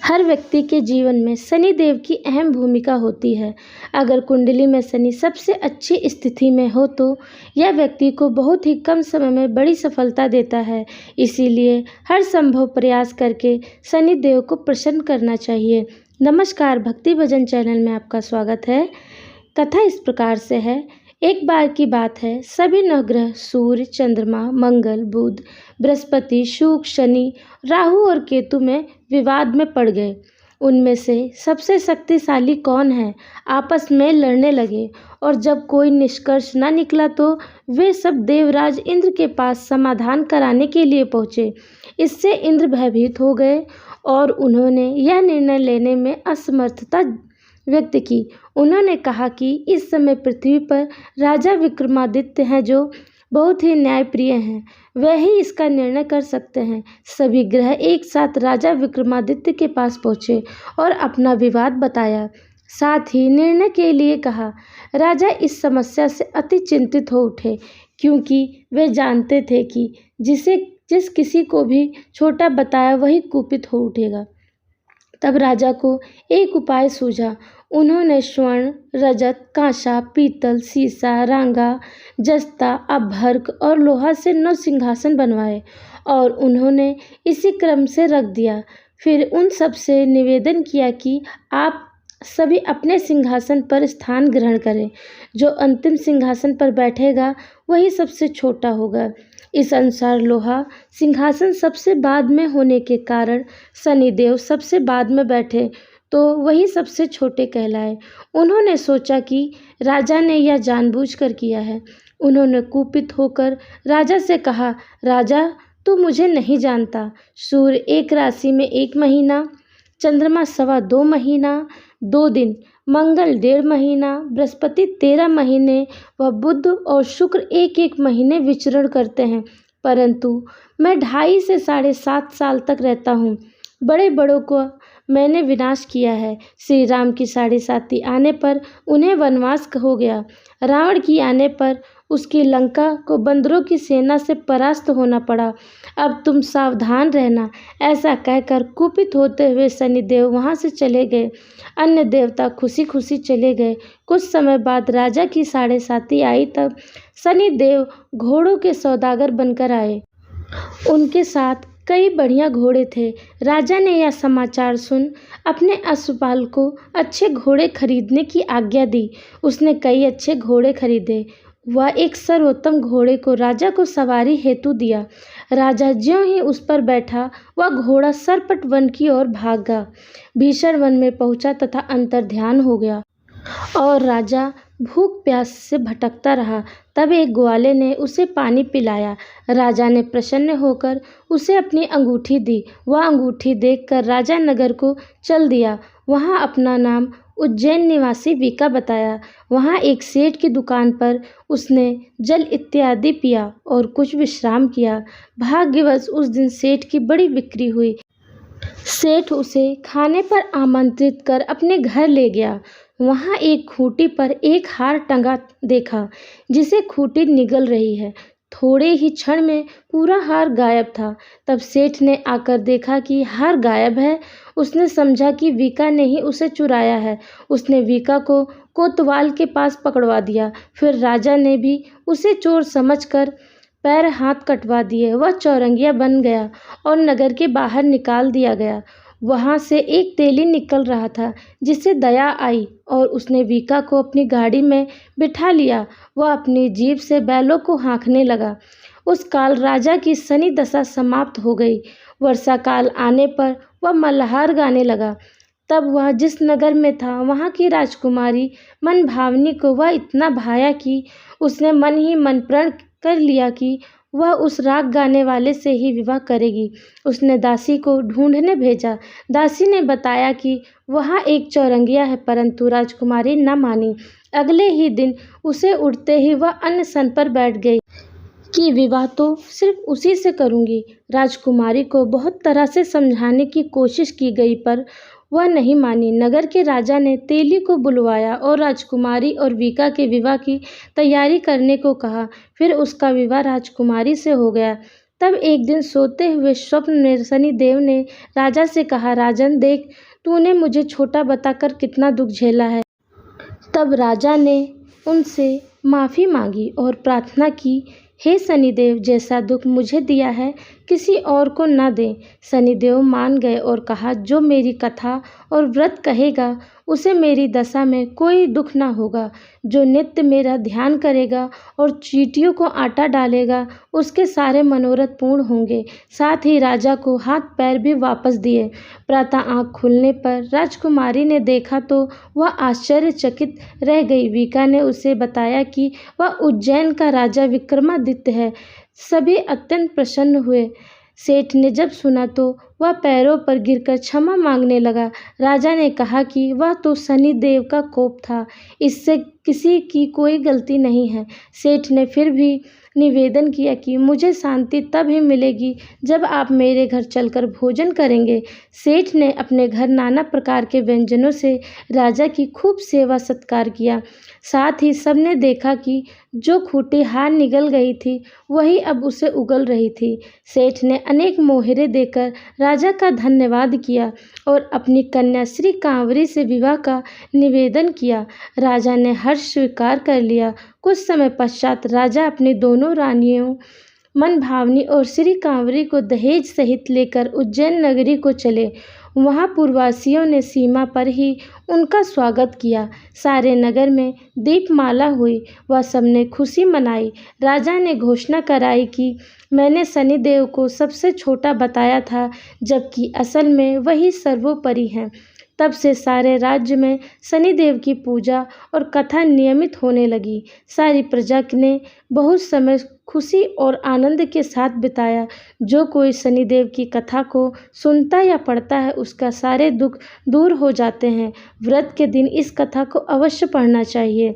हर व्यक्ति के जीवन में शनि देव की अहम भूमिका होती है। अगर कुंडली में शनि सबसे अच्छी स्थिति में हो तो यह व्यक्ति को बहुत ही कम समय में बड़ी सफलता देता है। इसीलिए हर संभव प्रयास करके शनि देव को प्रसन्न करना चाहिए। नमस्कार, भक्ति भजन चैनल में आपका स्वागत है। कथा इस प्रकार से है। एक बार की बात है, सभी नवग्रह सूर्य, चंद्रमा, मंगल, बुध, बृहस्पति, शुक्र, शनि, राहु और केतु में विवाद में पड़ गए। उनमें से सबसे शक्तिशाली कौन है, आपस में लड़ने लगे और जब कोई निष्कर्ष न निकला तो वे सब देवराज इंद्र के पास समाधान कराने के लिए पहुँचे। इससे इंद्र भयभीत हो गए और उन्होंने यह निर्णय लेने में असमर्थता व्यक्त की। उन्होंने कहा कि इस समय पृथ्वी पर राजा विक्रमादित्य हैं जो बहुत ही न्यायप्रिय हैं। वह ही इसका निर्णय कर सकते हैं। सभी ग्रह एक साथ राजा विक्रमादित्य के पास पहुँचे और अपना विवाद बताया, साथ ही निर्णय के लिए कहा। राजा इस समस्या से अति चिंतित हो उठे, क्योंकि वे जानते थे कि जिस किसी को भी छोटा बताया वही कुपित हो उठेगा। तब राजा को एक उपाय सूझा। उन्होंने स्वर्ण, रजत, कांसा, पीतल, सीसा, रांगा, जस्ता, अभ्रक और लोहा से 9 सिंहासन बनवाए और उन्होंने इसी क्रम से रख दिया। फिर उन सब से निवेदन किया कि आप सभी अपने सिंहासन पर स्थान ग्रहण करें। जो अंतिम सिंहासन पर बैठेगा वही सबसे छोटा होगा। इस अनुसार लोहा सिंहासन सबसे बाद में होने के कारण शनिदेव सबसे बाद में बैठे तो वही सबसे छोटे कहलाए। उन्होंने सोचा कि राजा ने यह जानबूझकर किया है। उन्होंने कुपित होकर राजा से कहा, राजा तू मुझे नहीं जानता। सूर्य एक राशि में 1 महीना, चंद्रमा 2.25 महीना 2 दिन, मंगल 1.5 महीना, बृहस्पति 13 महीने व बुध और शुक्र 1-1 महीने विचरण करते हैं, परंतु मैं 2.5 से 7.5 साल तक रहता हूँ। बड़े बड़ों को मैंने विनाश किया है। श्री राम की 7.5 आने पर उन्हें वनवास हो गया। रावण की आने पर उसकी लंका को बंदरों की सेना से परास्त होना पड़ा। अब तुम सावधान रहना। ऐसा कहकर कुपित होते हुए शनिदेव वहाँ से चले गए। अन्य देवता खुशी खुशी चले गए। कुछ समय बाद राजा की 7.5 आई। तब शनिदेव घोड़ों के सौदागर बनकर आए। उनके साथ कई बढ़िया घोड़े थे। राजा ने यह समाचार सुन अपने अश्वपाल को अच्छे घोड़े खरीदने की आज्ञा दी। उसने कई अच्छे घोड़े खरीदे। वह एक सर्वोत्तम घोड़े को राजा को सवारी हेतु दिया। राजा ज्यों ही उस पर बैठा, वह घोड़ा सरपट वन की ओर भागा। भीषण वन में पहुंचा तथा अंतर्ध्यान हो गया और राजा भूख प्यास से भटकता रहा। तब एक ग्वाले ने उसे पानी पिलाया। राजा ने प्रसन्न होकर उसे अपनी अंगूठी दी। वह अंगूठी देखकर राजा नगर को चल दिया। वहाँ अपना नाम उज्जैन निवासी वीका बताया। वहाँ एक सेठ की दुकान पर उसने जल इत्यादि पिया और कुछ विश्राम किया। भाग्यवश उस दिन सेठ की बड़ी बिक्री हुई। सेठ उसे खाने पर आमंत्रित कर अपने घर ले गया। वहाँ एक खूंटी पर एक हार टंगा देखा, जिसे खूंटी निगल रही है। थोड़े ही क्षण में पूरा हार गायब था। तब सेठ ने आकर देखा कि हार गायब है। उसने समझा कि वीका ने ही उसे चुराया है। उसने वीका को कोतवाल के पास पकड़वा दिया। फिर राजा ने भी उसे चोर समझकर पैर हाथ कटवा दिए। वह चौरंगिया बन गया और नगर के बाहर निकाल दिया गया। वहाँ से एक तेली निकल रहा था, जिसे दया आई और उसने वीका को अपनी गाड़ी में बिठा लिया। वह अपनी जीभ से बैलों को हाँकने लगा। उस काल राजा की शनि दशा समाप्त हो गई। वर्षा काल आने पर वह मल्हार गाने लगा। तब वह जिस नगर में था, वहाँ की राजकुमारी मनभावनी को वह इतना भाया कि उसने मन ही मन प्रण कर लिया कि वह उस राग गाने वाले से ही विवाह करेगी। उसने दासी को ढूंढने भेजा। दासी ने बताया कि वहाँ एक चौरंगिया है, परंतु राजकुमारी न मानी। अगले ही दिन उसे उठते ही वह अनशन पर बैठ गई कि विवाह तो सिर्फ उसी से करूँगी। राजकुमारी को बहुत तरह से समझाने की कोशिश की गई, पर वह नहीं मानी। नगर के राजा ने तेली को बुलवाया और राजकुमारी और वीका के विवाह की तैयारी करने को कहा। फिर उसका विवाह राजकुमारी से हो गया। तब एक दिन सोते हुए स्वप्न में शनिदेव ने राजा से कहा, राजन देख, तूने मुझे छोटा बताकर कितना दुख झेला है। तब राजा ने उनसे माफ़ी मांगी और प्रार्थना की, हे शनिदेव, जैसा दुख मुझे दिया है किसी और को न दें। शनिदेव मान गए और कहा, जो मेरी कथा और व्रत कहेगा उसे मेरी दशा में कोई दुख न होगा। जो नित्य मेरा ध्यान करेगा और चींटियों को आटा डालेगा उसके सारे मनोरथ पूर्ण होंगे। साथ ही राजा को हाथ पैर भी वापस दिए। प्रातः आँख खुलने पर राजकुमारी ने देखा तो वह आश्चर्यचकित रह गई। वीका ने उसे बताया कि वह उज्जैन का राजा विक्रमादित्य है। सभी अत्यंत प्रसन्न हुए। सेठ ने जब सुना तो वह पैरों पर गिरकर क्षमा मांगने लगा। राजा ने कहा कि वह तो शनिदेव का कोप था, इससे किसी की कोई गलती नहीं है। सेठ ने फिर भी निवेदन किया कि मुझे शांति तब ही मिलेगी जब आप मेरे घर चलकर भोजन करेंगे। सेठ ने अपने घर नाना प्रकार के व्यंजनों से राजा की खूब सेवा सत्कार किया। साथ ही सबने देखा कि जो खूंटी हार निगल गई थी वही अब उसे उगल रही थी। सेठ ने अनेक मोहरे देकर राजा का धन्यवाद किया और अपनी कन्या श्री कांवरी से विवाह का निवेदन किया। राजा ने हर्ष स्वीकार कर लिया। कुछ समय पश्चात राजा अपनी दोनों रानियों मनभावनी और श्री कांवरी को दहेज सहित लेकर उज्जैन नगरी को चले। वहाँ पुरवासियों ने सीमा पर ही उनका स्वागत किया। सारे नगर में दीपमाला हुई। वह सबने खुशी मनाई। राजा ने घोषणा कराई कि मैंने शनिदेव को सबसे छोटा बताया था, जबकि असल में वही सर्वोपरि हैं। तब से सारे राज्य में शनिदेव की पूजा और कथा नियमित होने लगी। सारी प्रजा ने बहुत समय खुशी और आनंद के साथ बिताया। जो कोई शनिदेव की कथा को सुनता या पढ़ता है उसका सारे दुख दूर हो जाते हैं। व्रत के दिन इस कथा को अवश्य पढ़ना चाहिए।